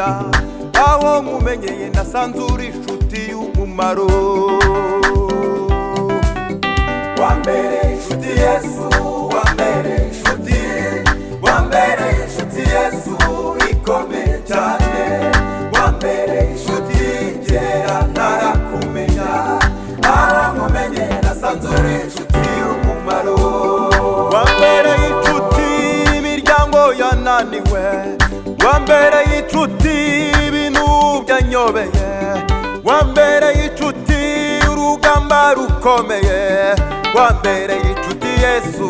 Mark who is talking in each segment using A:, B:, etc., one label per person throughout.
A: kumenya aho mumenyeye nasanze uri inshuti y'umumaro. Wambere inshuti Yesu, wambere inshuti, wambere inshuti Yesu ikomeye cyane. Wambere inshuti ngera ntarakumenya aho mumenyeye nasanze uri inshuti y'umumaro. Wambere inshuti imiryango yananiwe, wambere inshuti ibintu byanyobeye, wambere inshuti urugamba rukomeye, wambere inshuti Yesu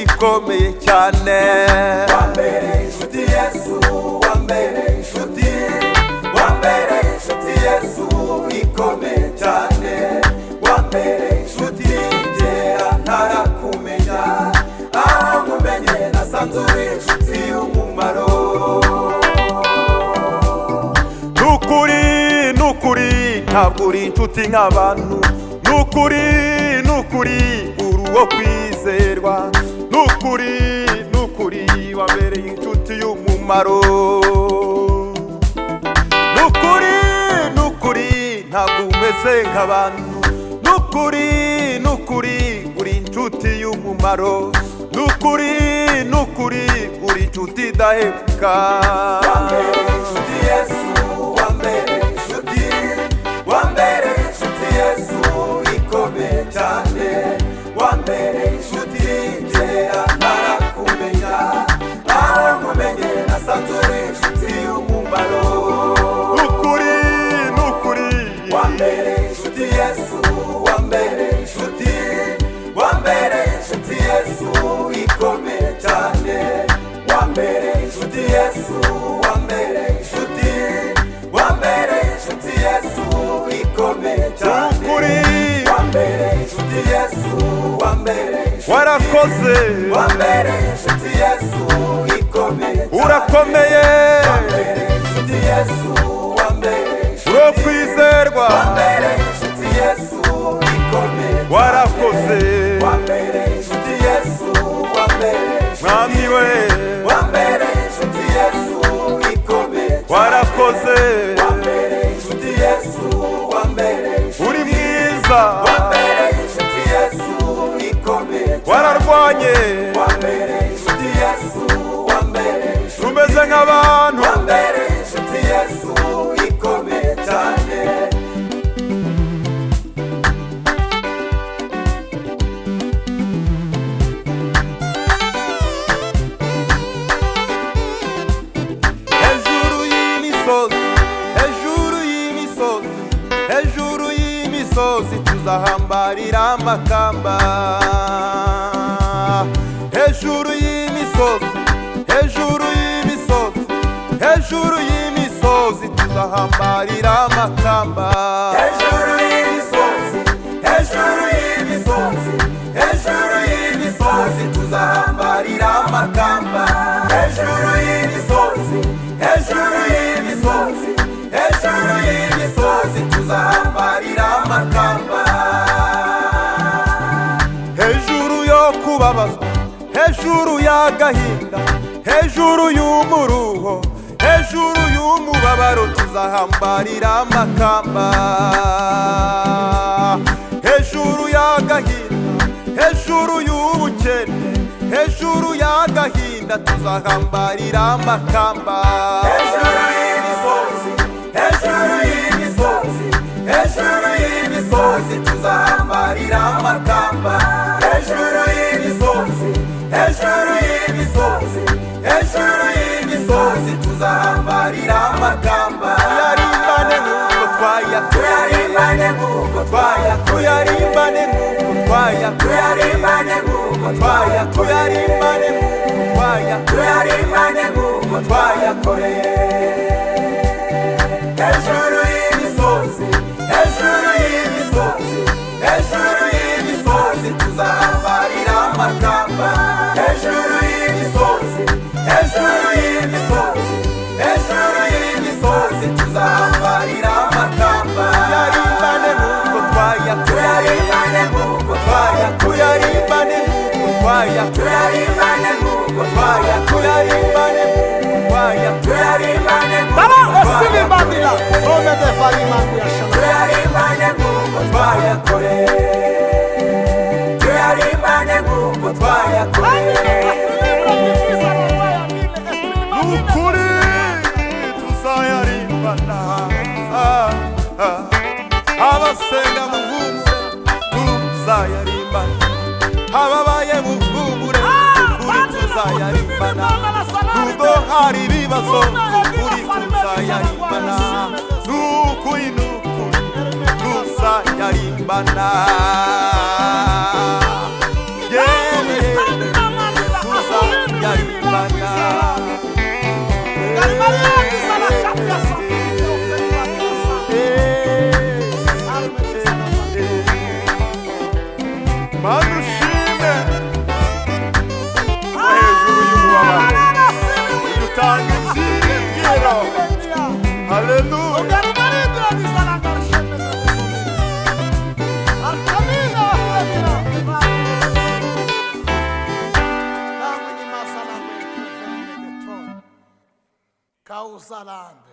A: ikomeye cyane. Wambere inshuti Yesu, wambere inshuti, wambere inshuti Yesu ikomeye cyane. Wambere inshuti ngera ntarakumenya aho mumenye nasanze uri inshuti y'umumaro. Nukuri ntabwo uri inshuti nk'abantu, nukuri uri uwo kwizerwa, nukuri wabereye inshuti y'umumaro. Nukuri ntabwo umeze nk'abantu, nukuri uri inshuti y'umumaro. Nukuri uri inshuti idahemuka. Wambere inshuti Yesu, wambere inshuti, wambere inshuti Yesu ikomeye cyane. Wambere inshuti ngera ntarakumenya aho mumenye nasanze uri inshuti y'umumaro. Nukuri wambere inshuti Yesu, wambere inshuti, wambere inshuti Yesu ikomeye cyane. Wambere inshuti Yesu, wambere inshuti, wambere inshuti Yesu ikomeye cyane. Wambere inshuti Yesu, wambere inshuti, warakoze. Wambere inshuti Yesu ikomeye cyane, urakomeye. Wambere inshuti Yesu, wambere inshuti, uro kwizerwa. Wambere inshuti Yesu ikomeye cyane, warakoze. Wambere inshuti Yesu, wambere inshuti, mwami we. Wambere inshuti Yesu ikomeye cyane, warakoze. Wambere inshuti Yesu, wambere inshuti, uri mwiza. Wambere inshuti Yesu ikomeye cyane, wararwanye. Wambere inshuti Yesu, wambere inshuti, tumeze nk'abantu. Wambere inshuti Yesu ikomeye cyane. Hejuru y'imisozi tuzahambarira amakamba. Hejuru y'imisozi tuzahambarira amakamba. Hejuru y'imisozi tuzahambarira amakamba. Hejuru y'imisozi tuzahambarira amakamba. Hejuru yo kubabazwa, hejuru y'agahinda, hejuru y'umuruho, hejuru y'umubabaro tuzahambarira amakamba. Hejuru y'agahinda, hejuru y'ubukene, hejuru y'agahinda tuzahambarira amakamba. Hejuru y'imisozi tuzahambarira amakamba. Hejuru y'imisozi tuzahambarira amakamba. Tuyarimbane nk'uko tuyarimbane nk'uko tuyarimbane nk'uko twayakoreye. Hejuru y'imisozi tuzahambarira amakamba. Hejuru y'imisozi tuzahambarira amakamba. Tuyarimbane nk'uko tuyarimbane nk'uko tuyarimbane nk'uko tuyarimbane nk'uko tuzayarimbana. Abasenga muhumure tuzayarimbana, ababaye muhumure ukuri tuzayarimbana. Nubwo hari ibibazo ukuri tuzayarimbana, nukuri tuzayarimbana. Manushime hejuru y'umubabaro udutanga ibyiyumviro. Haleluya.
B: Causalante.